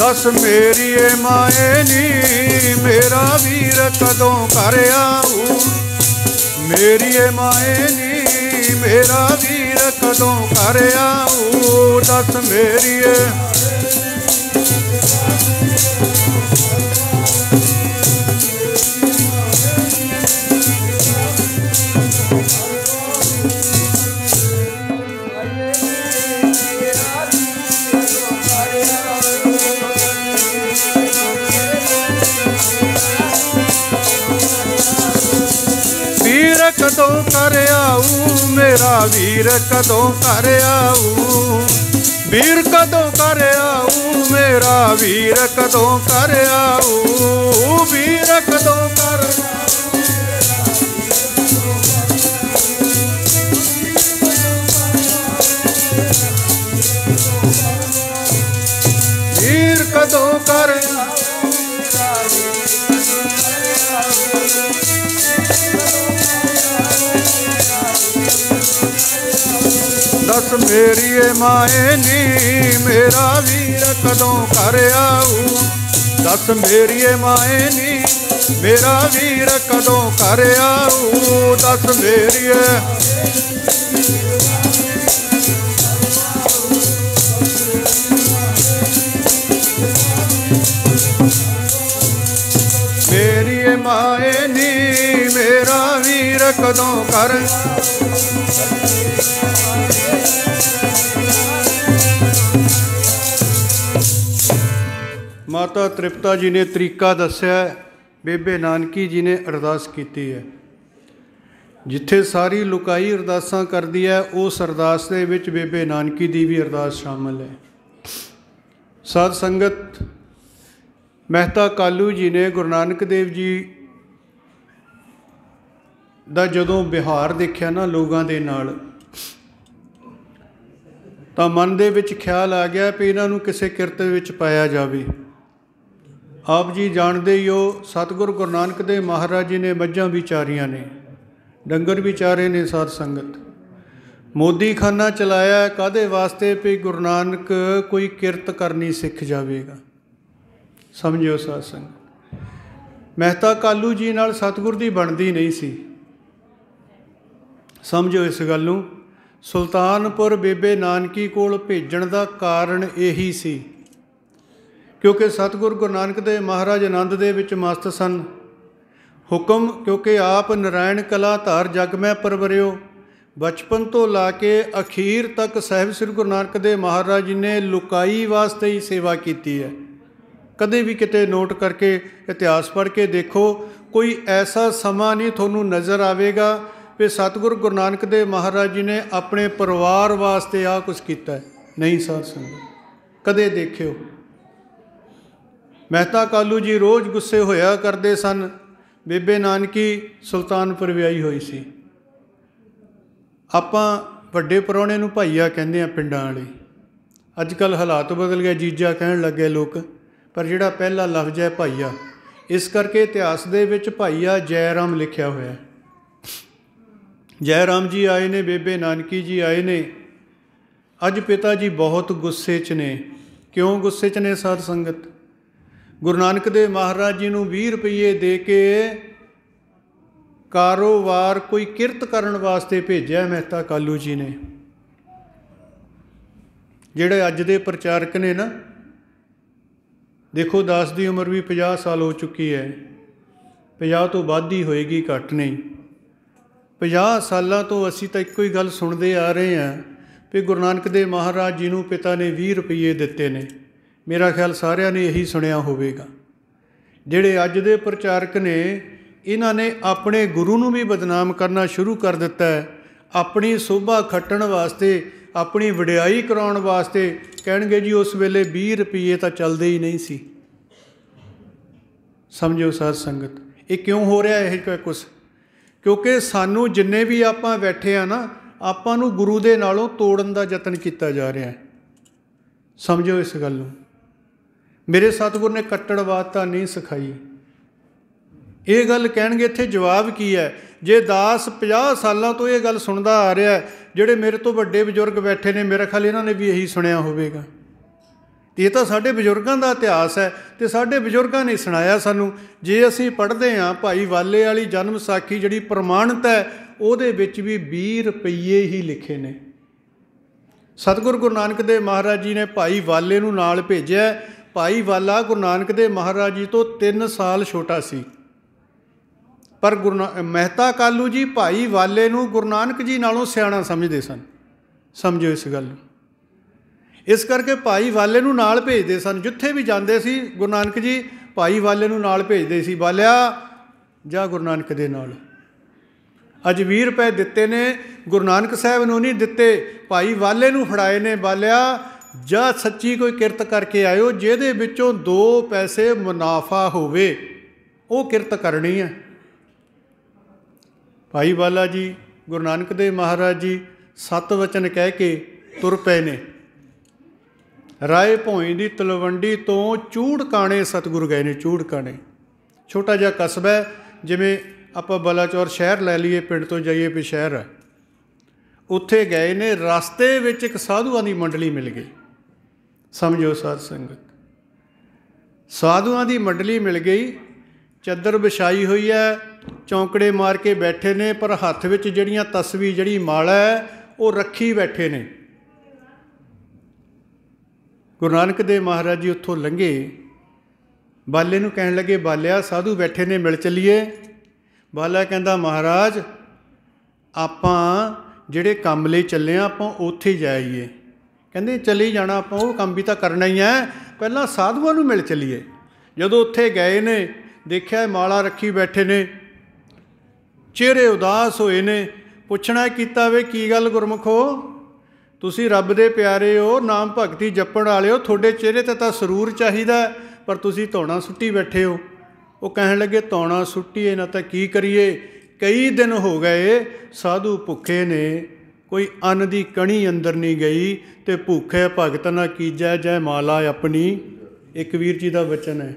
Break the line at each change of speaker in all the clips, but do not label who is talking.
दस मेरी माए नी मेरा वीर कदों कर आऊ, मेरी माए नी मेरा वीर कदों कर आऊ। दस मेरी कदों कर आऊ, मेरा वीर कदों कर आऊ, वीर कदों कर आऊ, मेरा वीर कदों कर आऊ, वीर कदों कर वीर कदों कर दस मेरी माए नी मेरा वीर कदों कर आऊ, दस मेरी माए नी मेरा वीर कदों कर आऊ। दस मेरी मेरी माए नी मेरा वीर कदों कर माता तृप्ता जी ने तरीका दस्या, बेबे नानकी जी ने अरदास की है। जिथे सारी लुकाई अरदासां करदी है उस अरदास दे विच बेबे नानकी दी भी अरदास शामिल है। साध संगत मेहता कालू जी ने गुरु नानक देव जी दा जदों बिहार देखिया ना लोगों के नाल, तां मन दे विच ख्याल आ गया भी इन्हां नूं किसी किरत विच पाया जावे। आप जी जानते ही हो सतगुरु गुरु नानक देव महाराज जी ने मझां भी चारियां ने, डंगर भी चारे ने। साध संगत मोदी खाना चलाया काहदे वास्ते भी गुरु नानक कोई किरत करनी सिख जाएगा। समझो साध संगत मेहता कालू जी नाल सतगुर दी बनदी नहीं सी। समझो इस गल नूं। सुल्तानपुर बेबे नानकी कोल भेजण दा कारण यही सी क्योंकि सतगुरु गुरु नानक देव महाराज आनंद दे विच मस्त सन। हुक्म क्योंकि आप नारायण कला धार जग में परवरियो, बचपन तो ला के अखीर तक साहिब श्री गुरु नानक देव महाराज जी ने लुकाई वास्ते ही सेवा की है। कदे भी किते नोट करके इतिहास पढ़ के देखो, कोई ऐसा समा नहीं थोनू नज़र आवेगा भी सतगुरु गुरु नानक देव महाराज जी ने अपने परिवार वास्ते आ कुछ किया है। नहीं साध संगत कदे देखियो। मेहता कालू जी रोज़ गुस्से होया करते सन। बेबे नानकी सुल्तानपुर विआही हुई सी। आपां वड्डे परौणे नूं भाईया कहंदे आ पिंडां वाले। अजकल हालात बदल गए, जीजा कहण लगे लोग, पर जिहड़ा पहला लफ्ज़ है भाईया, इस करके इतिहास दे विच भाईया जयराम लिखिया होया। जयराम जी आए ने, बेबे नानकी जी आए ने। अज पिता जी बहुत गुस्से च ने। क्यों गुस्से च ने साध संगत? गुरु नानक देव महाराज जी नूं 20 रुपये दे के कारोबार कोई किरत करन वास्ते भेजा मेहता कालू जी ने। जिहड़े अज दे प्रचारक ने ना, देखो दास की उम्र भी 50 साल हो चुकी है, 50 तो वध ही होएगी, घट नहीं। 50 सालों तो असी तो एको ही गल सुनते आ रहे हैं भी गुरु नानक देव महाराज जी नूं पिता ने 20 रुपये दिते ने। मेरा ख्याल सारिਆਂ ने यही सुनिया होवेगा। जिहड़े अज दे प्रचारक ने, इन्हां ने अपने गुरु नूं भी बदनाम करना शुरू कर दिता है। अपनी शोभा खट्टण वास्ते, अपनी वडियाई कराउण वास्ते कहणगे जी उस वेले 20 रुपये तो चलते ही नहीं सी। समझो साध संगत, ये क्यों हो रहा है कुछ? क्योंकि सानू जिन्ने भी आपां बैठे आ ना, आपां नूं गुरु दे नालों तोड़न दा यतन किया जा रहा है। समझो इस गल नूं। मेरे सतगुर ने कट्टड़वादता नहीं सिखाई। ये गल कहणगे इत्थे जवाब की है? जे दास 50 सालों तो ये गल सुनता आ रहा है, जिहड़े मेरे तो वड्डे बजुर्ग बैठे ने, मेरा ख्याल इन्होंने भी यही सुनिया होवेगा। ਇਹ ਤਾਂ ਸਾਡੇ ਬਜ਼ੁਰਗਾਂ ਦਾ ਇਤਿਹਾਸ ਹੈ ਅਤੇ ਸਾਡੇ ਬਜ਼ੁਰਗਾਂ ਨੇ ਸੁਣਾਇਆ ਸਾਨੂੰ। ਜੇ ਅਸੀਂ ਪੜ੍ਹਦੇ ਹਾਂ ਭਾਈ ਵਾਲੇ ਵਾਲੀ ਜਨਮ ਸਾਖੀ ਜਿਹੜੀ ਪ੍ਰਮਾਣਿਤ ਹੈ, ਉਹਦੇ ਵਿੱਚ ਵੀ 20 ਰੁਪਈਏ ਹੀ ਲਿਖੇ ਨੇ। ਸਤਿਗੁਰੂ ਗੁਰੂ ਨਾਨਕ ਦੇਵ ਮਹਾਰਾਜ ਜੀ ਨੇ ਭਾਈ ਵਾਲੇ ਨੂੰ ਨਾਲ ਭੇਜਿਆ। ਭਾਈ ਵਾਲਾ ਗੁਰੂ ਨਾਨਕ ਦੇਵ ਮਹਾਰਾਜ ਜੀ ਤੋਂ 3 ਸਾਲ ਛੋਟਾ ਸੀ, ਪਰ ਮਹਿਤਾ ਕਾਲੂ ਜੀ ਭਾਈ ਵਾਲੇ ਨੂੰ ਗੁਰੂ ਨਾਨਕ ਜੀ ਨਾਲੋਂ ਸਿਆਣਾ ਸਮਝਦੇ ਸਨ। ਸਮਝੋ ਇਸ ਗੱਲ ਨੂੰ। ਇਸ ਕਰਕੇ ਭਾਈ ਵਾਲੇ ਨੂੰ ਨਾਲ ਭੇਜਦੇ ਸਨ। ਜਿੱਥੇ ਵੀ ਜਾਂਦੇ ਸੀ ਗੁਰੂ ਨਾਨਕ ਜੀ ਭਾਈ ਵਾਲੇ ਨੂੰ ਨਾਲ ਭੇਜਦੇ ਸੀ। ਵਾਲਿਆ ਜਾ ਗੁਰੂ ਨਾਨਕ ਦੇ ਨਾਲ। ਅੱਜ 20 ਰੁਪਏ ਦਿੱਤੇ ਨੇ, ਗੁਰੂ ਨਾਨਕ ਸਾਹਿਬ ਨੂੰ ਨਹੀਂ ਦਿੱਤੇ, ਭਾਈ ਵਾਲੇ ਨੂੰ ਫੜਾਏ ਨੇ। ਵਾਲਿਆ ਜਾਂ ਸੱਚੀ ਕੋਈ ਕਿਰਤ ਕਰਕੇ ਆਇਓ, ਜਿਹਦੇ ਵਿੱਚੋਂ 2 ਪੈਸੇ ਮੁਨਾਫਾ ਹੋਵੇ, ਉਹ ਕਿਰਤ ਕਰਨੀ ਹੈ। ਭਾਈ ਵਾਲਾ ਜੀ ਗੁਰੂ ਨਾਨਕ ਦੇਵ ਮਹਾਰਾਜ ਜੀ 7 ਵਚਨ ਕਹਿ ਕੇ ਤੁਰ ਪਏ ਨੇ। ਰਾਏ ਭੋਇੰ ਦੀ ਤਲਵੰਡੀ ਤੋਂ ਚੂੜਕਾਣੇ ਸਤਿਗੁਰੂ ਗਏ ਨੇ। ਚੂੜਕਾਣੇ ਛੋਟਾ ਜਿਹਾ ਕਸਬਾ ਹੈ, ਜਿਵੇਂ ਆਪਾਂ ਬਲਾਚੌਰ ਸ਼ਹਿਰ ਲੈ ਲਈਏ, ਪਿੰਡ ਤੋਂ ਜਾਈਏ ਵੀ ਸ਼ਹਿਰ ਹੈ। ਉੱਥੇ ਗਏ ਨੇ, ਰਸਤੇ ਵਿੱਚ ਇੱਕ ਸਾਧੂਆਂ ਦੀ ਮੰਡਲੀ ਮਿਲ ਗਈ। ਸਮਝੋ ਸਾਧ ਸੰਗਤ, ਸਾਧੂਆਂ ਦੀ ਮੰਡਲੀ ਮਿਲ ਗਈ। ਚੱਦਰ ਵਿਛਾਈ ਹੋਈ ਹੈ, ਚੌਂਕੜੇ ਮਾਰ ਕੇ ਬੈਠੇ ਨੇ, ਪਰ ਹੱਥ ਵਿੱਚ ਜਿਹੜੀਆਂ ਤਸਵੀ ਜਿਹੜੀ ਮਾਲਾ ਹੈ ਉਹ ਰੱਖੀ ਬੈਠੇ ਨੇ। ਗੁਰੂ ਨਾਨਕ ਦੇਵ ਮਹਾਰਾਜ ਜੀ ਉੱਥੋਂ ਲੰਘੇ, ਬਾਲੇ ਨੂੰ ਕਹਿਣ ਲੱਗੇ, ਬਾਲਿਆ ਸਾਧੂ ਬੈਠੇ ਨੇ, ਮਿਲ ਚੱਲੀਏ। ਬਾਲਾ ਕਹਿੰਦਾ, ਮਹਾਰਾਜ ਆਪਾਂ ਜਿਹੜੇ ਕੰਮ ਲਈ ਚੱਲੇ ਹਾਂ ਆਪਾਂ ਉੱਥੇ ਜਾਈਏ। ਕਹਿੰਦੇ ਚਲੇ ਜਾਣਾ, ਆਪਾਂ ਉਹ ਕੰਮ ਵੀ ਤਾਂ ਕਰਨਾ ਹੀ ਹੈ, ਪਹਿਲਾਂ ਸਾਧੂਆਂ ਨੂੰ ਮਿਲ ਚੱਲੀਏ। ਜਦੋਂ ਉੱਥੇ ਗਏ ਨੇ, ਦੇਖਿਆ ਮਾਲਾ ਰੱਖੀ ਬੈਠੇ ਨੇ, ਚਿਹਰੇ ਉਦਾਸ ਹੋਏ ਨੇ। ਪੁੱਛਣਾ ਕੀਤਾ ਵੇ ਕੀ ਗੱਲ ਗੁਰਮੁਖੋ, ਤੁਸੀਂ ਰੱਬ ਦੇ ਪਿਆਰੇ ਹੋ, ਨਾਮ ਭਗਤੀ ਜਪਣ ਵਾਲੇ ਹੋ, ਤੁਹਾਡੇ ਚਿਹਰੇ 'ਤੇ ਤਾਂ ਸਰੂਰ ਚਾਹੀਦਾ, ਪਰ ਤੁਸੀਂ ਧੌਣਾ ਸੁੱਟੀ ਬੈਠੇ ਹੋ। ਉਹ ਕਹਿਣ ਲੱਗੇ, ਧੌਣਾ ਸੁੱਟੀਏ ਨਾ ਤਾਂ ਕੀ ਕਰੀਏ, ਕਈ ਦਿਨ ਹੋ ਗਏ ਸਾਧੂ ਭੁੱਖੇ ਨੇ, ਕੋਈ ਅੰਨ ਦੀ ਕਣੀ ਅੰਦਰ ਨਹੀਂ ਗਈ, ਅਤੇ ਭੁੱਖੇ ਭਗਤ ਨਾ ਕੀਜੈ ਜੈ ਮਾਲਾ ਆਪਣੀ। ਇੱਕ ਵੀਰ ਜੀ ਦਾ ਵਚਨ ਹੈ,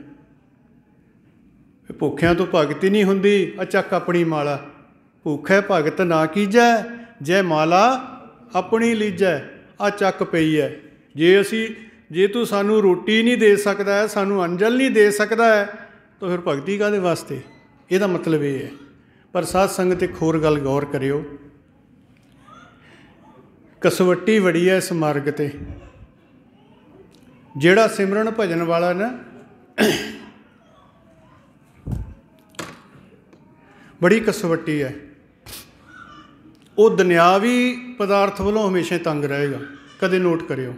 ਭੁੱਖਿਆਂ ਤੋਂ ਭਗਤੀ ਨਹੀਂ ਹੁੰਦੀ, ਚੱਕ ਆਪਣੀ ਮਾਲਾ। ਭੁੱਖੇ ਭਗਤ ਨਾ ਕੀਜੈ ਜੈ ਮਾਲਾ ਆਪਣੀ ਲੀਜੈ। ਚੱਕ ਪਈ ਹੈ। ਜੇ ਤੂੰ ਸਾਨੂੰ ਰੋਟੀ ਨਹੀਂ ਦੇ ਸਕਦਾ ਹੈ, ਸਾਨੂੰ ਅੰਜਲ ਨਹੀਂ ਦੇ ਸਕਦਾ ਹੈ, ਤਾਂ ਫਿਰ ਭਗਤੀ ਕਾਹਦੇ ਵਾਸਤੇ? ਇਹਦਾ ਮਤਲਬ ਇਹ ਹੈ। ਪਰ ਸਾਧ ਸੰਗਤ ਇੱਕ ਹੋਰ ਗੱਲ ਗੌਰ ਕਰਿਓ, ਕਸਵੱਟੀ ਬੜੀ ਹੈ ਇਸ ਮਾਰਗ 'ਤੇ। ਜਿਹੜਾ ਸਿਮਰਨ ਭਜਨ ਵਾਲਾ ਨਾ ਬੜੀ ਕਸਵੱਟੀ ਹੈ, ਉਹ ਦੁਨਿਆਵੀ ਪਦਾਰਥ ਵੱਲੋਂ ਹਮੇਸ਼ਾ ਤੰਗ ਰਹੇਗਾ। ਕਦੇ ਨੋਟ ਕਰਿਓ,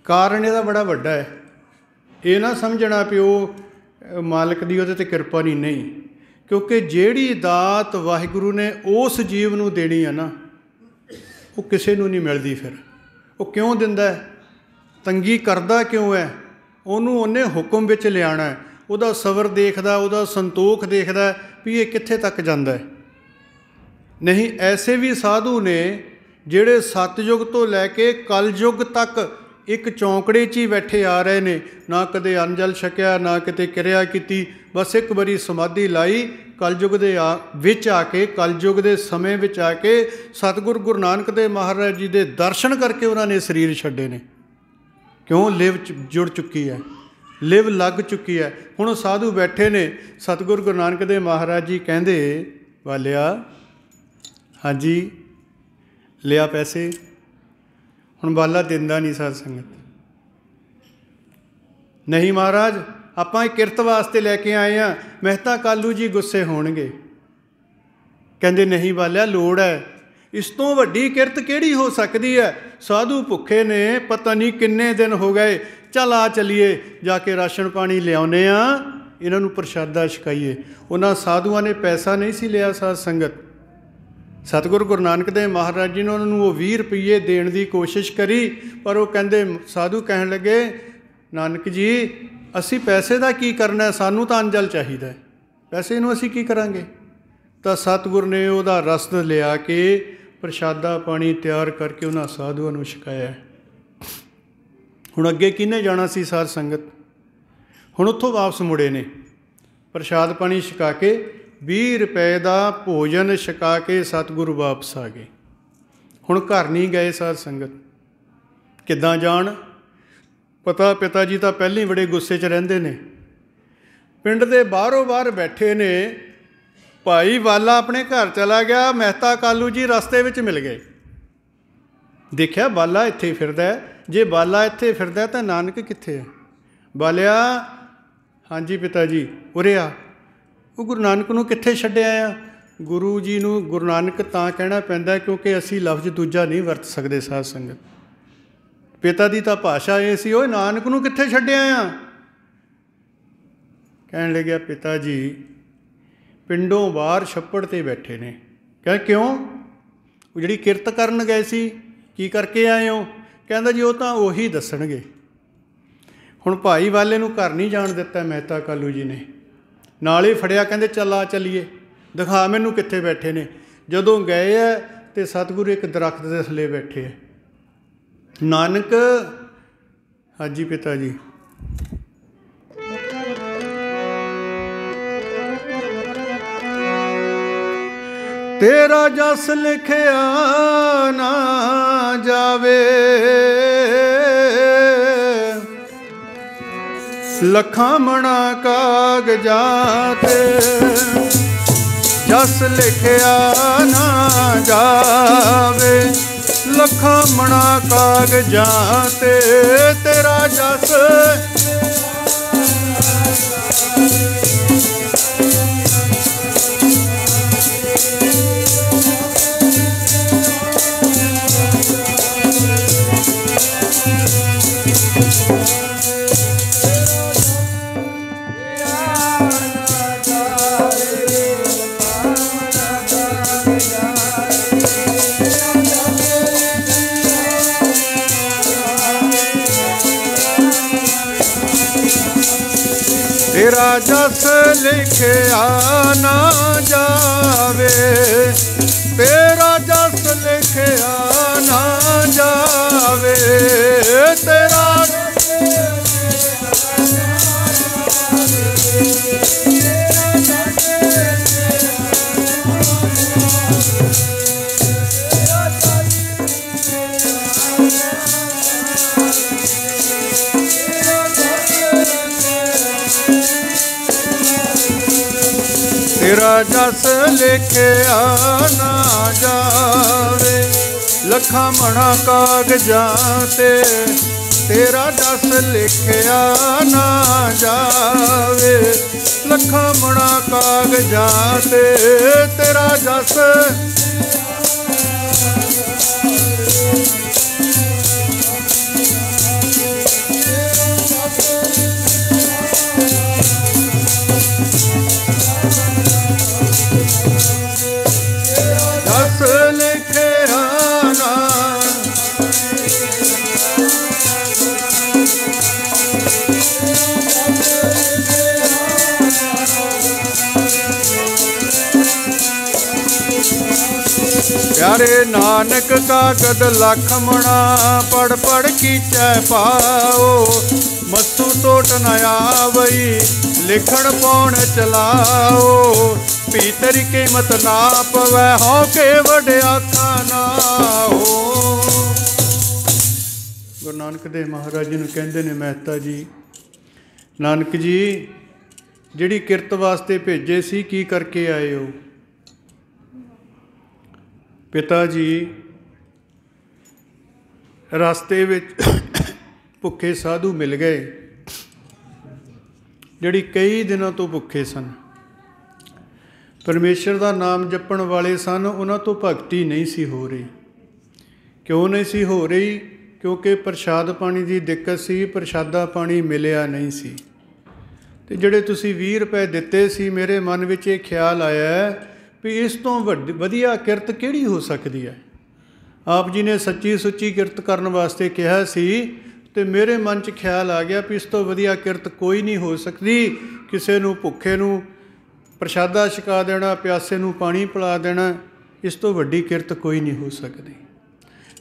ਕਾਰਨ ਇਹਦਾ ਬੜਾ ਵੱਡਾ ਹੈ। ਇਹ ਨਾ ਸਮਝਣਾ ਵੀ ਉਹ ਮਾਲਕ ਦੀ ਉਹਦੇ 'ਤੇ ਕਿਰਪਾ ਨਹੀਂ, ਕਿਉਂਕਿ ਜਿਹੜੀ ਦਾਤ ਵਾਹਿਗੁਰੂ ਨੇ ਉਸ ਜੀਵ ਨੂੰ ਦੇਣੀ ਹੈ ਨਾ, ਉਹ ਕਿਸੇ ਨੂੰ ਨਹੀਂ ਮਿਲਦੀ। ਫਿਰ ਉਹ ਕਿਉਂ ਦਿੰਦਾ ਹੈ? ਤੰਗੀ ਕਰਦਾ ਕਿਉਂ ਹੈ? ਉਹਨੇ ਹੁਕਮ ਵਿੱਚ ਲਿਆਉਣਾ ਹੈ। ਉਹਦਾ ਸਬਰ ਦੇਖਦਾ, ਉਹਦਾ ਸੰਤੋਖ ਦੇਖਦਾ ਵੀ ਇਹ ਕਿੱਥੇ ਤੱਕ ਜਾਂਦਾ ਹੈ। ਨਹੀਂ, ਐਸੇ ਵੀ ਸਾਧੂ ਨੇ ਜਿਹੜੇ ਸਤਯੁਗ ਤੋਂ ਲੈ ਕੇ ਕਲਯੁਗ ਤੱਕ ਇੱਕ ਚੌਂਕੜੇ 'ਚ ਹੀ ਬੈਠੇ ਆ ਰਹੇ ਨੇ, ਨਾ ਕਦੇ ਅੰਜਲ ਛਕਿਆ, ਨਾ ਕਿਤੇ ਕਿਰਿਆ ਕੀਤੀ, ਬਸ ਇੱਕ ਵਾਰੀ ਸਮਾਧੀ ਲਾਈ। ਕਲਯੁਗ ਦੇ ਵਿੱਚ ਆ ਕੇ, ਕਲਯੁਗ ਦੇ ਸਮੇਂ ਵਿੱਚ ਆ ਕੇ ਸਤਿਗੁਰੂ ਗੁਰੂ ਨਾਨਕ ਦੇਵ ਮਹਾਰਾਜ ਜੀ ਦੇ ਦਰਸ਼ਨ ਕਰਕੇ ਉਹਨਾਂ ਨੇ ਸਰੀਰ ਛੱਡੇ ਨੇ। ਕਿਉਂ? ਲਿਵ ਜੁੜ ਚੁੱਕੀ ਹੈ, ਲਿਵ ਲੱਗ ਚੁੱਕੀ ਹੈ। ਹੁਣ ਉਹ ਸਾਧੂ ਬੈਠੇ ਨੇ। ਸਤਿਗੁਰੂ ਗੁਰੂ ਨਾਨਕ ਦੇਵ ਮਹਾਰਾਜ ਜੀ ਕਹਿੰਦੇ, ਵਾਲਿਆ ਹਾਂਜੀ ਲਿਆ ਪੈਸੇ। ਹੁਣ ਬਾਲਾ ਦਿੰਦਾ ਨਹੀਂ ਸਾਧ ਸੰਗਤ। ਨਹੀਂ ਮਹਾਰਾਜ, ਆਪਾਂ ਇਹ ਕਿਰਤ ਵਾਸਤੇ ਲੈ ਕੇ ਆਏ ਹਾਂ, ਮਹਿਤਾ ਕਾਲੂ ਜੀ ਗੁੱਸੇ ਹੋਣਗੇ। ਕਹਿੰਦੇ ਨਹੀਂ ਬਾਲਿਆ, ਲੋੜ ਹੈ। ਇਸ ਤੋਂ ਵੱਡੀ ਕਿਰਤ ਕਿਹੜੀ ਹੋ ਸਕਦੀ ਹੈ? ਸਾਧੂ ਭੁੱਖੇ ਨੇ, ਪਤਾ ਨਹੀਂ ਕਿੰਨੇ ਦਿਨ ਹੋ ਗਏ, ਚੱਲ ਆ ਚੱਲੀਏ, ਜਾ ਕੇ ਰਾਸ਼ਨ ਪਾਣੀ ਲਿਆਉਂਦੇ ਹਾਂ, ਇਹਨਾਂ ਨੂੰ ਪ੍ਰਸ਼ਾਦਾ ਛਕਾਈਏ। ਉਹਨਾਂ ਸਾਧੂਆਂ ਨੇ ਪੈਸਾ ਨਹੀਂ ਸੀ ਲਿਆ ਸਾਧ ਸੰਗਤ। ਸਤਿਗੁਰੂ ਗੁਰੂ ਨਾਨਕ ਦੇਵ ਮਹਾਰਾਜ ਜੀ ਨੇ ਉਹਨਾਂ ਨੂੰ ਉਹ 20 ਰੁਪਈਏ ਦੇਣ ਦੀ ਕੋਸ਼ਿਸ਼ ਕਰੀ, ਪਰ ਉਹ ਕਹਿੰਦੇ, ਸਾਧੂ ਕਹਿਣ ਲੱਗੇ, ਨਾਨਕ ਜੀ ਅਸੀਂ ਪੈਸੇ ਦਾ ਕੀ ਕਰਨਾ, ਸਾਨੂੰ ਤਾਂ ਅੰਜਲ ਚਾਹੀਦਾ, ਪੈਸੇ ਨੂੰ ਅਸੀਂ ਕੀ ਕਰਾਂਗੇ? ਤਾਂ ਸਤਿਗੁਰ ਨੇ ਉਹਦਾ ਰਸਦ ਲਿਆ ਕੇ ਪ੍ਰਸ਼ਾਦਾ ਪਾਣੀ ਤਿਆਰ ਕਰਕੇ ਉਹਨਾਂ ਸਾਧੂਆਂ ਨੂੰ ਛਕਾਇਆ। ਹੁਣ ਅੱਗੇ ਕਿਹਨੇ ਜਾਣਾ ਸੀ ਸਾਧ ਸੰਗਤ? ਹੁਣ ਉੱਥੋਂ ਵਾਪਸ ਮੁੜੇ ਨੇ, ਪ੍ਰਸ਼ਾਦ ਪਾਣੀ ਛਕਾ ਕੇ 20 ਰੁਪਏ ਦਾ ਭੋਜਨ ਛਕਾ ਕੇ ਸਤਿਗੁਰੂ ਵਾਪਸ ਆ ਗਏ। ਹੁਣ ਘਰ ਨਹੀਂ ਗਏ ਸਾਧ ਸੰਗਤ, ਕਿੱਦਾਂ ਜਾਣ? ਪਤਾ ਪਿਤਾ ਜੀ ਤਾਂ ਪਹਿਲਾਂ ਹੀ ਬੜੇ ਗੁੱਸੇ 'ਚ ਰਹਿੰਦੇ ਨੇ। ਪਿੰਡ ਦੇ ਬਾਹਰੋਂ ਬਾਹਰ ਬੈਠੇ ਨੇ। ਭਾਈ ਵਾਲਾ ਆਪਣੇ ਘਰ ਚਲਾ ਗਿਆ, ਮਹਿਤਾ ਕਾਲੂ ਜੀ ਰਸਤੇ ਵਿੱਚ ਮਿਲ ਗਏ। ਦੇਖਿਆ ਬਾਲਾ ਇੱਥੇ ਫਿਰਦਾ, ਜੇ ਬਾਲਾ ਇੱਥੇ ਫਿਰਦਾ ਤਾਂ ਨਾਨਕ ਕਿੱਥੇ ਹੈ? ਬਾਲਿਆ, ਹਾਂਜੀ ਪਿਤਾ ਜੀ ਉਰੇ ਆ। ਉਹ ਗੁਰੂ ਨਾਨਕ ਨੂੰ ਕਿੱਥੇ ਛੱਡਿਆ ਆ? ਗੁਰੂ ਜੀ ਨੂੰ ਗੁਰੂ ਨਾਨਕ ਤਾਂ ਕਹਿਣਾ ਪੈਂਦਾ ਕਿਉਂਕਿ ਅਸੀਂ ਲਫ਼ਜ਼ ਦੂਜਾ ਨਹੀਂ ਵਰਤ ਸਕਦੇ ਸਾਧ ਸੰਗਤ। ਪਿਤਾ ਦੀ ਤਾਂ ਭਾਸ਼ਾ ਇਹ ਸੀ, ਓਏ ਨਾਨਕ ਨੂੰ ਕਿੱਥੇ ਛੱਡਿਆ ਆ? ਕਹਿਣ ਲੱਗਿਆ, ਪਿਤਾ ਜੀ ਪਿੰਡੋਂ ਬਾਹਰ ਛੱਪੜ 'ਤੇ ਬੈਠੇ ਨੇ। ਕਹਿ ਕਿਉਂ? ਉਹ ਜਿਹੜੀ ਕਿਰਤ ਕਰਨ ਗਏ ਸੀ, ਕੀ ਕਰਕੇ ਆਏ ਹੋ? ਕਹਿੰਦਾ ਜੀ ਉਹ ਤਾਂ ਉਹੀ ਦੱਸਣਗੇ। ਹੁਣ ਭਾਈ ਵਾਲੇ ਨੂੰ ਘਰ ਨਹੀਂ ਜਾਣ ਦਿੱਤਾ ਮਹਿਤਾ ਕਾਲੂ ਜੀ ਨੇ, ਨਾਲ ਹੀ ਫੜਿਆ। ਕਹਿੰਦੇ ਚੱਲ ਆ ਚੱਲੀਏ, ਦਿਖਾ ਮੈਨੂੰ ਕਿੱਥੇ ਬੈਠੇ ਨੇ। ਜਦੋਂ ਗਏ ਹੈ ਤਾਂ ਸਤਿਗੁਰੂ ਇੱਕ ਦਰੱਖਤ ਦੇ ਥੱਲੇ ਬੈਠੇ ਹੈ। ਨਾਨਕ, ਹਾਂਜੀ ਪਿਤਾ ਜੀ। ਤੇਰਾ ਜਸ ਲਿਖਿਆ ਨਾ ਜਾਵੇ, ਲੱਖਾਂ ਮਣਾ ਕਾਗਜ਼ਾਂ ਤੇ ਜਸ ਲਿਖਿਆ ਨਾ ਜਾਵੇ, ਲੱਖਾਂ ਮਣਾ ਕਾਗਜ਼ਾਂ ਤੇ ਤੇਰਾ ਜਸ ਤੇਰਾ ਜਸ ਲਿਖਿਆ ਨਾ ਜਾਵੇ, ਤੇਰਾ ਜਸ ਲਿਖਿਆ ਨਾ ਜਾਵੇ, ਤੇਰਾ ਤੇਰਾ ਜਸ ਲਿਖਿਆ ਨਾ ਜਾਵੇ, ਲੱਖਾਂ ਮਣਾ ਕਾਗਜ਼ਾਂ ਤੇ ਤੇਰਾ ਜਸ ਲਿਖਿਆ ਨਾ ਜਾਵੇ, ਲੱਖਾਂ ਮਣਾ ਕਾਗਜ਼ਾਂ ਤੇ ਤੇਰਾ ਜਸ ਲਿਖਿਆ ਨਾ ਪਿਆਰੇ ਨਾਨਕ ਕਾਗਦ ਲੱਖ ਮਣਾ ਪੜ ਪੜ ਕੀਚੈ ਪਾਓ, ਮਸੂ ਟੋਟ ਨ ਆਵਈ ਲਿਖਣ ਪਾਉਣ ਚਲਾਓ, ਭੀਤਰ ਕੀਮਤ ਨਾ ਪਵੈ ਹੋ ਕੇ ਵਡਿਆਖਾ ਨਾ ਹੋ। ਗੁਰੂ ਨਾਨਕ ਦੇਵ ਮਹਾਰਾਜ ਜੀ ਨੂੰ ਕਹਿੰਦੇ ਨੇ ਮਹਿਤਾ ਜੀ, ਨਾਨਕ ਜੀ ਜਿਹੜੀ ਕਿਰਤ ਵਾਸਤੇ ਭੇਜੇ ਸੀ ਕੀ ਕਰਕੇ ਆਏ ਹੋ? ਪਿਤਾ ਜੀ ਰਸਤੇ ਵਿੱਚ ਭੁੱਖੇ ਸਾਧੂ ਮਿਲ ਗਏ, ਜਿਹੜੀ ਕਈ ਦਿਨਾਂ ਤੋਂ ਭੁੱਖੇ ਸਨ, ਪਰਮੇਸ਼ਰ ਦਾ ਨਾਮ ਜਪਣ ਵਾਲੇ ਸਨ। ਉਹਨਾਂ ਤੋਂ ਭਗਤੀ ਨਹੀਂ ਸੀ ਹੋ ਰਹੀ। ਕਿਉਂ ਨਹੀਂ ਸੀ ਹੋ ਰਹੀ? ਕਿਉਂਕਿ ਪ੍ਰਸ਼ਾਦ ਪਾਣੀ ਦੀ ਦਿੱਕਤ ਸੀ, ਪ੍ਰਸ਼ਾਦਾ ਪਾਣੀ ਮਿਲਿਆ ਨਹੀਂ ਸੀ। ਅਤੇ ਜਿਹੜੇ ਤੁਸੀਂ 20 ਰੁਪਏ ਦਿੱਤੇ ਸੀ, ਮੇਰੇ ਮਨ ਵਿੱਚ ਇਹ ਖਿਆਲ ਆਇਆ ਵੀ ਇਸ ਤੋਂ ਵਧੀਆ ਕਿਰਤ ਕਿਹੜੀ ਹੋ ਸਕਦੀ ਹੈ। ਆਪ ਜੀ ਨੇ ਸੱਚੀ ਸੁੱਚੀ ਕਿਰਤ ਕਰਨ ਵਾਸਤੇ ਕਿਹਾ ਸੀ, ਅਤੇ ਮੇਰੇ ਮਨ 'ਚ ਖਿਆਲ ਆ ਗਿਆ ਵੀ ਇਸ ਤੋਂ ਵਧੀਆ ਕਿਰਤ ਕੋਈ ਨਹੀਂ ਹੋ ਸਕਦੀ। ਕਿਸੇ ਨੂੰ ਭੁੱਖੇ ਨੂੰ ਪ੍ਰਸ਼ਾਦਾ ਛਕਾ ਦੇਣਾ, ਪਿਆਸੇ ਨੂੰ ਪਾਣੀ ਪਿਲਾ ਦੇਣਾ, ਇਸ ਤੋਂ ਵੱਡੀ ਕਿਰਤ ਕੋਈ ਨਹੀਂ ਹੋ ਸਕਦੀ।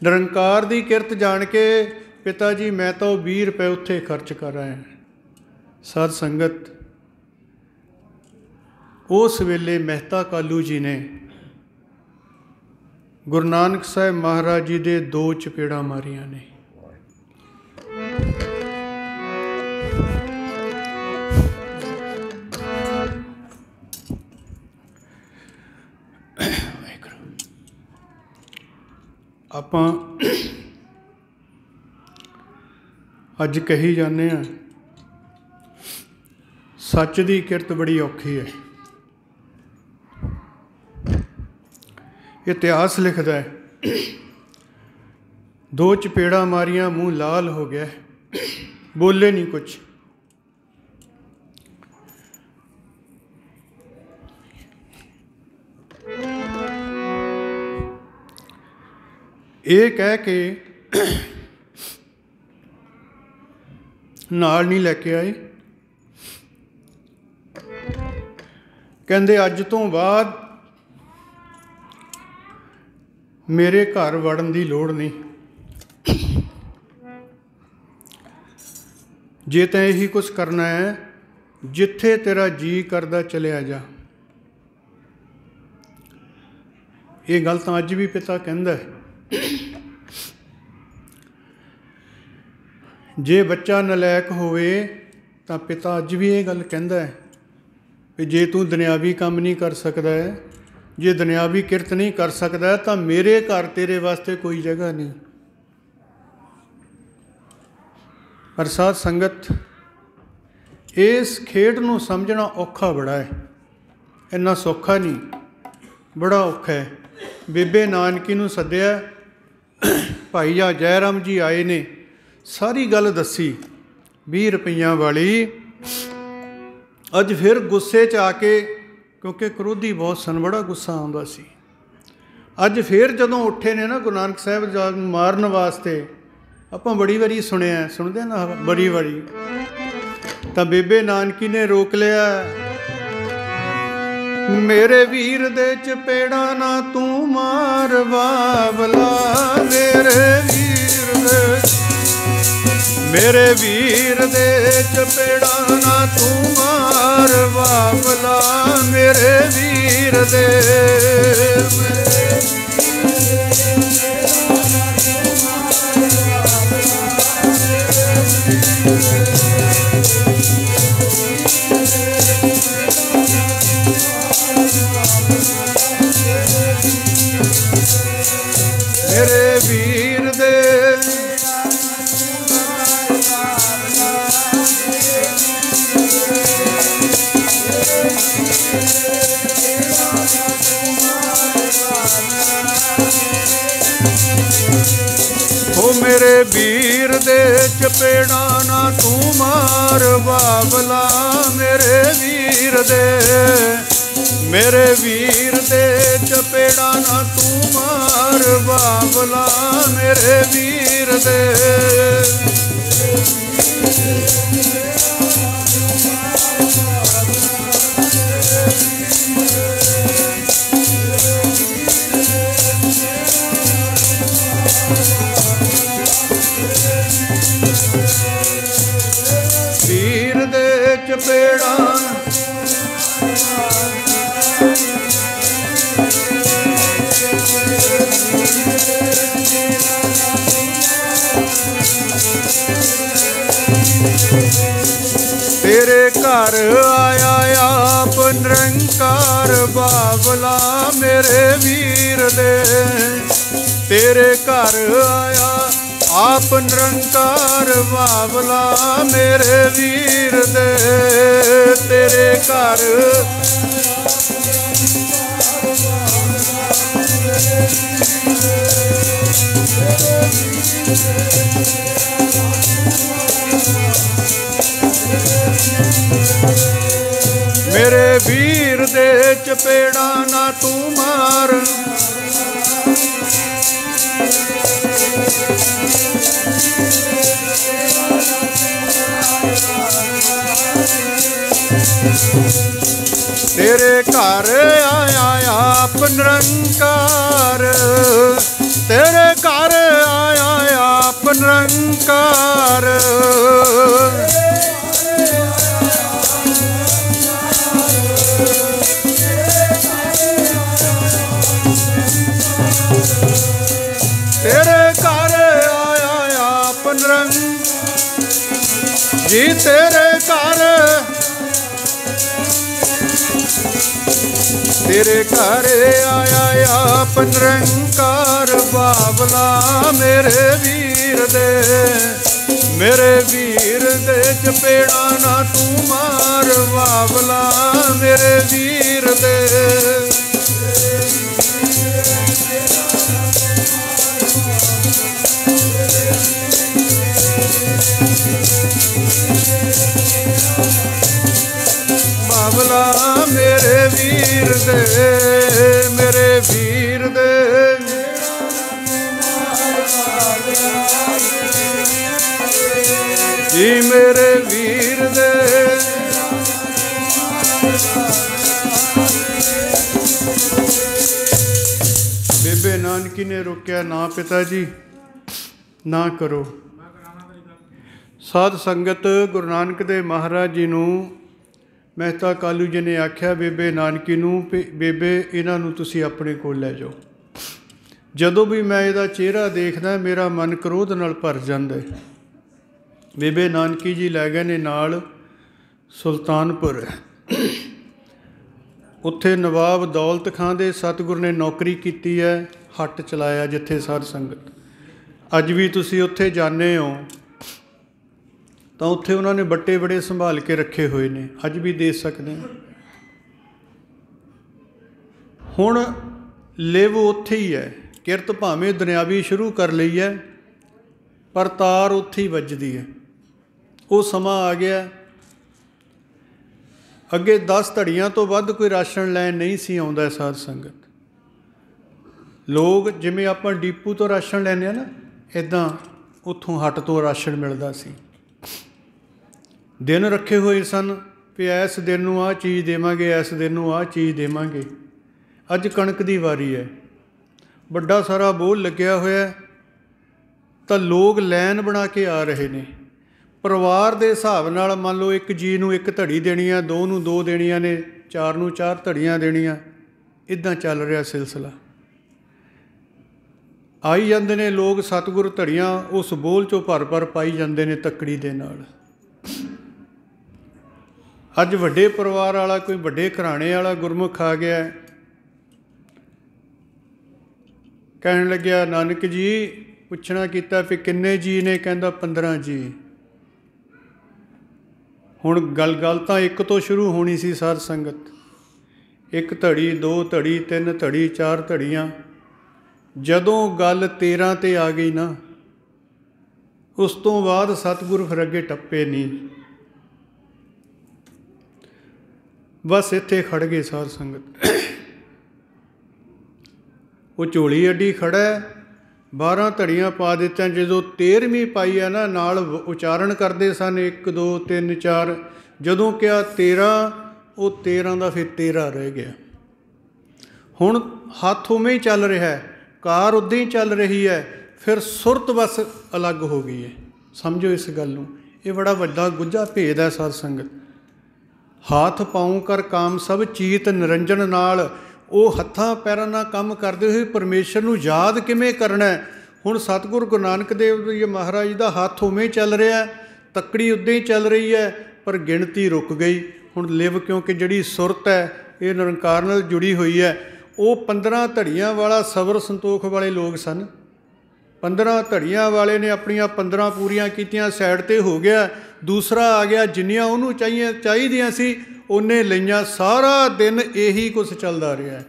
ਨਿਰੰਕਾਰ ਦੀ ਕਿਰਤ ਜਾਣ ਕੇ ਪਿਤਾ ਜੀ ਮੈਂ ਤਾਂ ਉਹ 20 ਰੁਪਏ ਉੱਥੇ ਖਰਚ ਕਰ ਆਇਆ। ਸਾਧ ਸੰਗਤ, ਉਸ ਵੇਲੇ ਮਹਿਤਾ ਕਾਲੂ ਜੀ ਨੇ ਗੁਰੂ ਨਾਨਕ ਸਾਹਿਬ ਮਹਾਰਾਜ ਜੀ ਦੇ 2 ਚਪੇੜਾਂ ਮਾਰੀਆਂ ਨੇ। ਆਪਾਂ ਅੱਜ ਕਹੀ ਜਾਂਦੇ ਹਾਂ सच की किरत बड़ी औखी है। इतिहास लिखता है दो चपेड़ा मारिया मूँह लाल हो गया, बोले नहीं कुछ। ये कह के नाल नहीं लैके आए, कहते अज तो बाद मेरे घर वड़न की लोड़ नहीं, जे तैं यही कुछ करना है जिथे तेरा जी करदा चलिया जा। ये गल तो अज भी पिता कहंदा है। जे बच्चा नलैक होवे तां पिता अज भी ये गल कहंदा है कि जे तू दुनियावी काम नहीं कर सकता है, जे दुनियावी किरत नहीं कर सकता तो मेरे घर तेरे वास्ते कोई जगह नहीं। पर साध संगत इस खेड नूं समझना औखा बड़ा है, इन्ना सौखा नहीं, बड़ा औखा है। बेबे नानकी नूं सद्दिया, भाई जा जयराम जी आए ने, सारी गल दसी 20 रुपइयां वाली। अज फिर गुस्से च आके, क्योंकि क्रोधी बहुत सन, बड़ा गुस्सा आउंदा सी। अज फिर जदों उठे ने ना गुरु नानक साहब मारन वास्ते, आपां बड़ी वारी सुनिया, सुनदे ना बड़ी वारी, तां बेबे नानकी ने रोक लिया, मेरे वीर दे चपेड़ा ना तू मार बाबला, मेरे वीर दे चपेड़ा ना तू मार बाबला, मेरे वीर दे मेरे वीर दे हो मेरे वीर दे चपेड़ा ना तू मार बाबला, मेरे वीर दे चपेड़ा ना तू मार बाबला, मेरे वीर दे वीर दे चपेड़ा तेरे घर आया आप निरंकार बाबला, मेरे वीर दे तेरे घर आया आप निरंकार बाबला, मेरे वीर दे तेरे घर मेरे वीर दे चपेड़ा ना तू मार, तेरे घर आया आप निरंकार, तेरे घर आया आप निरंकार, तेरे घर आया आप निरंकार, जी तेरे घर आया आप निरंकार बाबला मेरे वीर दे चपेड़ा ना तू मार बाबला मेरे वीर दे बाबला मेरे वीर दे जी मेरे वीर दे बेबे नानकी ने रोकिया ना पिता जी ना करो। साध संगत गुरु नानक देव महाराज जी नूं ਮਹਿਤਾ ਕਾਲੂ ਜੀ ਨੇ ਆਖਿਆ ਬੇਬੇ ਨਾਨਕੀ ਨੂੰ ਬੇਬੇ ਇਹਨਾਂ ਨੂੰ ਤੁਸੀਂ ਆਪਣੇ ਕੋਲ ਲੈ ਜਾਓ। ਜਦੋਂ ਵੀ ਮੈਂ ਇਹਦਾ ਚਿਹਰਾ ਦੇਖਦਾ ਮੇਰਾ ਮਨ ਕ੍ਰੋਧ ਨਾਲ ਭਰ ਜਾਂਦਾ ਹੈ। ਬੇਬੇ ਨਾਨਕੀ ਜੀ ਲੈ ਗਏ ਨੇ ਨਾਲ ਸੁਲਤਾਨਪੁਰ। ਉੱਥੇ ਨਵਾਬ ਦੌਲਤ ਖਾਂ ਦੇ ਸਤਿਗੁਰ ਨੇ ਨੌਕਰੀ ਕੀਤੀ ਹੈ, ਹੱਟ ਚਲਾਇਆ ਜਿੱਥੇ ਸਾਧ ਸੰਗਤ ਅੱਜ ਵੀ ਤੁਸੀਂ ਉੱਥੇ ਜਾਂਦੇ ਹੋ ਤਾਂ ਉੱਥੇ ਉਹਨਾਂ ਨੇ ਬੱਟੇ ਬੜੇ ਸੰਭਾਲ ਕੇ ਰੱਖੇ ਹੋਏ ਨੇ, ਅੱਜ ਵੀ ਦੇ ਸਕਦੇ ਹਾਂ। ਹੁਣ ਲਿਵ ਉੱਥੇ ਹੀ ਹੈ, ਕਿਰਤ ਭਾਵੇਂ ਦੁਨਿਆਵੀ ਸ਼ੁਰੂ ਕਰ ਲਈ ਹੈ ਪਰ ਤਾਰ ਉੱਥੇ ਹੀ ਵੱਜਦੀ ਹੈ। ਉਹ ਸਮਾਂ ਆ ਗਿਆ, ਅੱਗੇ 10 ਧੜੀਆਂ ਤੋਂ ਵੱਧ ਕੋਈ ਰਾਸ਼ਨ ਲੈਣ ਨਹੀਂ ਸੀ ਆਉਂਦਾ। ਸਾਧ ਸੰਗਤ ਲੋਕ ਜਿਵੇਂ ਆਪਾਂ ਡੀਪੂ ਤੋਂ ਰਾਸ਼ਨ ਲੈਂਦੇ ਹਾਂ ਨਾ, ਇੱਦਾਂ ਉੱਥੋਂ ਹੱਟ ਤੋਂ ਰਾਸ਼ਨ ਮਿਲਦਾ ਸੀ। ਦਿਨ ਰੱਖੇ ਹੋਏ ਸਨ ਵੀ ਇਸ ਦਿਨ ਨੂੰ ਆਹ ਚੀਜ਼ ਦੇਵਾਂਗੇ, ਇਸ ਦਿਨ ਨੂੰ ਆਹ ਚੀਜ਼ ਦੇਵਾਂਗੇ। ਅੱਜ ਕਣਕ ਦੀ ਵਾਰੀ ਹੈ, ਵੱਡਾ ਸਾਰਾ ਬੋਲ ਲੱਗਿਆ ਹੋਇਆ ਤਾਂ ਲੋਕ ਲਾਈਨ ਬਣਾ ਕੇ ਆ ਰਹੇ ਨੇ। ਪਰਿਵਾਰ ਦੇ ਹਿਸਾਬ ਨਾਲ ਮੰਨ ਲਓ ਇੱਕ ਜੀ ਨੂੰ ਇੱਕ ਧੜੀ ਦੇਣੀ ਆ, ਦੋ ਨੂੰ ਦੋ ਦੇਣੀਆਂ ਨੇ, ਚਾਰ ਨੂੰ ਚਾਰ ਧੜੀਆਂ ਦੇਣੀਆਂ। ਇੱਦਾਂ ਚੱਲ ਰਿਹਾ ਸਿਲਸਿਲਾ। ਆਈ ਜਾਂਦੇ ਨੇ ਲੋਕ, ਸਤਿਗੁਰ ਧੜੀਆਂ ਉਸ ਬੋਲ 'ਚੋਂ ਭਰ ਭਰ ਪਾਈ ਜਾਂਦੇ ਨੇ ਤੱਕੜੀ ਦੇ ਨਾਲ। ਅੱਜ ਵੱਡੇ ਪਰਿਵਾਰ ਵਾਲਾ, ਕੋਈ ਵੱਡੇ ਘਰਾਣੇ ਵਾਲਾ ਗੁਰਮੁਖ ਆ ਗਿਆ, ਕਹਿਣ ਲੱਗਿਆ ਨਾਨਕ ਜੀ, ਪੁੱਛਣਾ ਕੀਤਾ ਵੀ ਕਿੰਨੇ ਜੀ ਨੇ? ਕਹਿੰਦਾ 15 ਜੀ। ਹੁਣ ਗੱਲ ਤਾਂ ਇੱਕ ਤੋਂ ਸ਼ੁਰੂ ਹੋਣੀ ਸੀ। ਸਾਧ ਸੰਗਤ ਇੱਕ ਧੜੀ, ਦੋ ਧੜੀ, ਤਿੰਨ ਧੜੀ, ਚਾਰ ਧੜੀਆਂ। ਜਦੋਂ ਗੱਲ 13 ਤੇ ਆ ਗਈ ਨਾ, ਉਸ ਤੋਂ ਬਾਅਦ ਸਤਿਗੁਰੂ ਫਿਰ ਅੱਗੇ ਟੱਪੇ ਨਹੀਂ, ਬਸ ਇੱਥੇ ਖੜ੍ਹ ਗਏ। ਸਾਧ ਸੰਗਤ ਉਹ ਝੋਲੀ ਅੱਡੀ ਖੜ੍ਹਾ, 12 ਧੜੀਆਂ ਪਾ ਦਿੱਤੀਆਂ। ਜਦੋਂ 13ਵੀਂ ਪਾਈ ਆ ਨਾ, ਨਾਲ ਉਚਾਰਨ ਕਰਦੇ ਸਨ 1 2 3 4। ਜਦੋਂ ਕਿਹਾ 13, ਉਹ 13 ਦਾ ਫਿਰ 13 ਰਹਿ ਗਿਆ। ਹੁਣ ਹੱਥ ਉਵੇਂ ਹੀ ਚੱਲ ਰਿਹਾ, ਕਾਰ ਉੱਦਾਂ ਹੀ ਚੱਲ ਰਹੀ ਹੈ, ਫਿਰ ਸੁਰਤ ਬਸ ਅਲੱਗ ਹੋ ਗਈ ਹੈ। ਸਮਝੋ ਇਸ ਗੱਲ ਨੂੰ, ਇਹ ਬੜਾ ਵੱਡਾ ਗੁੱਝਾ ਭੇਦ ਹੈ। ਸਾਧ ਸੰਗਤ ਹੱਥ ਪਾਉ ਕਰ ਕਾਮ ਸਭ ਚੀਤ ਨਿਰੰਜਨ ਨਾਲ, ਉਹ ਹੱਥਾਂ ਪੈਰਾਂ ਨਾਲ ਕੰਮ ਕਰਦੇ ਹੋਏ ਪਰਮੇਸ਼ਰ ਨੂੰ ਯਾਦ ਕਿਵੇਂ ਕਰਨਾ। ਹੁਣ ਸਤਿਗੁਰੂ ਗੁਰੂ ਨਾਨਕ ਦੇਵ ਜੀ ਮਹਾਰਾਜ ਜੀ ਦਾ ਹੱਥ ਉਵੇਂ ਚੱਲ ਰਿਹਾ, ਤੱਕੜੀ ਉੱਦਾਂ ਹੀ ਚੱਲ ਰਹੀ ਹੈ, ਪਰ ਗਿਣਤੀ ਰੁਕ ਗਈ। ਹੁਣ ਲਿਵ, ਕਿਉਂਕਿ ਜਿਹੜੀ ਸੁਰਤ ਹੈ ਇਹ ਨਿਰੰਕਾਰ ਨਾਲ ਜੁੜੀ ਹੋਈ ਹੈ। ਉਹ 15 ਧੜੀਆਂ ਵਾਲਾ ਸਬਰ ਸੰਤੋਖ ਵਾਲੇ ਲੋਕ ਸਨ। 15 ਧੜੀਆਂ ਵਾਲੇ ਨੇ ਆਪਣੀਆਂ 15 ਪੂਰੀਆਂ ਕੀਤੀਆਂ, ਸਾਈਡ 'ਤੇ ਹੋ ਗਿਆ। ਦੂਸਰਾ ਆ ਗਿਆ, ਜਿੰਨੀਆਂ ਉਹਨੂੰ ਚਾਹੀਦੀਆਂ ਸੀ ਉਹਨੇ ਲਈਆਂ। ਸਾਰਾ ਦਿਨ ਇਹੀ ਕੁਛ ਚੱਲਦਾ ਰਿਹਾ।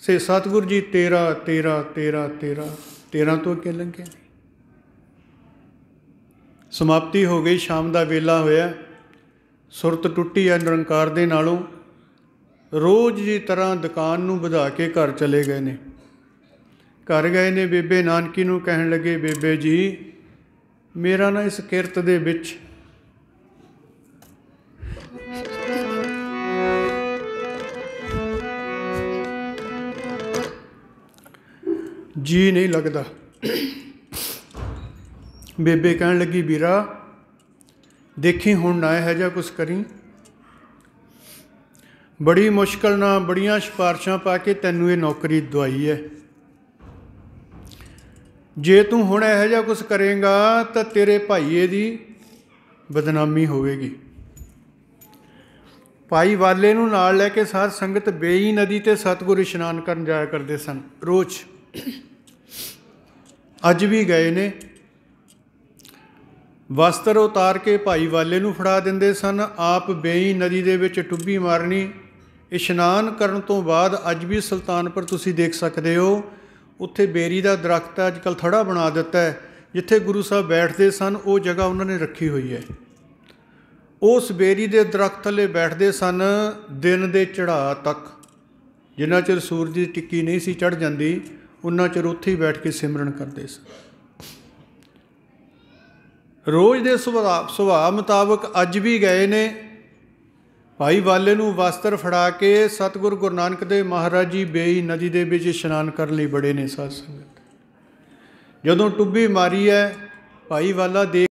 ਸੇ ਸਤਿਗੁਰੂ ਜੀ 13 13 13 13 13 ਤੋਂ ਅੱਗੇ ਲੰਘੇ। ਸਮਾਪਤੀ ਹੋ ਗਈ, ਸ਼ਾਮ ਦਾ ਵੇਲਾ ਹੋਇਆ, ਸੁਰਤ ਟੁੱਟੀ ਹੈ ਨਿਰੰਕਾਰ ਦੇ ਨਾਲੋਂ। ਰੋਜ਼ ਦੀ ਤਰ੍ਹਾਂ ਦੁਕਾਨ ਨੂੰ ਵਧਾ ਕੇ ਘਰ ਚਲੇ ਗਏ ਨੇ। ਘਰ ਗਏ ਨੇ, ਬੇਬੇ ਨਾਨਕੀ ਨੂੰ ਕਹਿਣ ਲੱਗੇ, ਬੇਬੇ ਜੀ ਮੇਰਾ ਨਾ ਇਸ ਕਿਰਤ ਦੇ ਵਿੱਚ ਜੀ ਨਹੀਂ ਲੱਗਦਾ। ਬੇਬੇ ਕਹਿਣ ਲੱਗੀ, ਵੀਰਾ ਦੇਖੀ ਹੁਣ ਨਾ ਇਹੋ ਜਿਹਾ ਕੁਛ ਕਰੀ। ਬੜੀ ਮੁਸ਼ਕਿਲ ਨਾਲ, ਬੜੀਆਂ ਸਿਫਾਰਸ਼ਾਂ ਪਾ ਕੇ ਤੈਨੂੰ ਇਹ ਨੌਕਰੀ ਦਵਾਈ ਹੈ। ਜੇ ਤੂੰ ਹੁਣ ਇਹੋ ਜਿਹਾ ਕੁਛ ਕਰੇਂਗਾ ਤਾਂ ਤੇਰੇ ਭਾਈਏ ਦੀ ਬਦਨਾਮੀ ਹੋਵੇਗੀ। ਭਾਈ ਵਾਲੇ ਨੂੰ ਨਾਲ ਲੈ ਕੇ ਸਾਧ ਸੰਗਤ ਬੇਈ ਨਦੀ ਤੇ ਸਤਿਗੁਰ ਇਸ਼ਨਾਨ ਕਰਨ ਜਾਇਆ ਕਰਦੇ ਸਨ ਰੋਜ਼। ਅੱਜ ਵੀ ਗਏ ਨੇ। ਵਸਤਰ ਉਤਾਰ ਕੇ ਭਾਈ ਵਾਲੇ ਨੂੰ ਫੜਾ ਦਿੰਦੇ ਸਨ, ਆਪ ਬੇਈ ਨਦੀ ਦੇ ਵਿੱਚ ਟੁੱਬੀ ਮਾਰਨੀ। ਇਸ਼ਨਾਨ ਕਰਨ ਤੋਂ ਬਾਅਦ ਅੱਜ ਵੀ ਸੁਲਤਾਨਪੁਰ ਤੁਸੀਂ ਦੇਖ ਸਕਦੇ ਹੋ, ਉੱਥੇ ਬੇਰੀ ਦਾ ਦਰਖਤ ਹੈ, ਅੱਜ ਕੱਲ੍ਹ ਥੜਾ ਬਣਾ ਦਿੱਤਾ ਹੈ। ਜਿੱਥੇ ਗੁਰੂ ਸਾਹਿਬ ਬੈਠਦੇ ਸਨ ਉਹ ਜਗ੍ਹਾ ਉਹਨਾਂ ਨੇ ਰੱਖੀ ਹੋਈ ਹੈ। ਉਸ ਬੇਰੀ ਦੇ ਦਰਖਤ ਥੱਲੇ ਬੈਠਦੇ ਸਨ ਦਿਨ ਦੇ ਚੜ੍ਹਾਅ ਤੱਕ। ਜਿੰਨਾ ਚਿਰ ਸੂਰਜ ਦੀ ਟਿੱਕੀ ਨਹੀਂ ਸੀ ਚੜ੍ਹ ਜਾਂਦੀ, ਉਨਾ ਚਿਰ ਉੱਥੇ ਹੀ ਬੈਠ ਕੇ ਸਿਮਰਨ ਕਰਦੇ ਸਨ। ਰੋਜ਼ ਦੇ ਸੁਭਾਅ ਮੁਤਾਬਕ ਅੱਜ ਵੀ ਗਏ ਨੇ। ਭਾਈ ਵਾਲੇ ਨੂੰ ਵਸਤਰ ਫੜਾ ਕੇ ਸਤਿਗੁਰੂ ਗੁਰੂ ਨਾਨਕ ਦੇਵ ਮਹਾਰਾਜ ਜੀ ਬੇਈ ਨਦੀ ਦੇ ਵਿੱਚ ਇਸ਼ਨਾਨ ਕਰਨ ਲਈ ਬੜੇ ਨੇ ਸਾਧ ਸੰਗਤ। ਜਦੋਂ ਟੁੱਬੀ ਮਾਰੀ ਹੈ, ਭਾਈ ਵਾਲਾ ਦੇਖ